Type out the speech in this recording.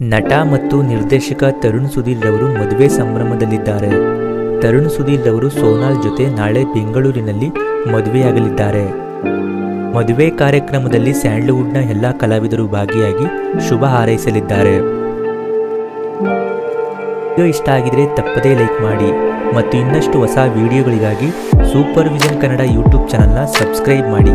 ನಟ ಮತ್ತು ನಿರ್ದೇಶಕ ತರುಣ್ ಸುಧೀರ್ ರವರು ಮದುವೆ ಸಂಭ್ರಮದಲ್ಲಿದ್ದಾರೆ. ತರುಣ್ ಸುಧೀರ್ ರವರು ಸೋನಾಲ್ ಜೊತೆ ನಾಳೆ ಬೆಂಗಳೂರಿನಲ್ಲಿ ಮದುವೆಯಾಗಲಿದ್ದಾರೆ. ಮದುವೆ ಕಾರ್ಯಕ್ರಮದಲ್ಲಿ ಸ್ಯಾಂಡಲ್ವುಡ್ನ ಎಲ್ಲ ಕಲಾವಿದರು ಭಾಗಿಯಾಗಿ ಶುಭ ಹಾರೈಸಲಿದ್ದಾರೆ. ವಿಡಿಯೋ ಇಷ್ಟ ಆಗಿದ್ರೆ ತಪ್ಪದೇ ಲೈಕ್ ಮಾಡಿ ಮತ್ತು ಇನ್ನಷ್ಟು ಹೊಸ ವಿಡಿಯೋಗಳಿಗಾಗಿ ಸೂಪರ್ ವಿಷನ್ ಕನ್ನಡ ಯೂಟ್ಯೂಬ್ ಚಾನಲ್ನ ಸಬ್ಸ್ಕ್ರೈಬ್ ಮಾಡಿ.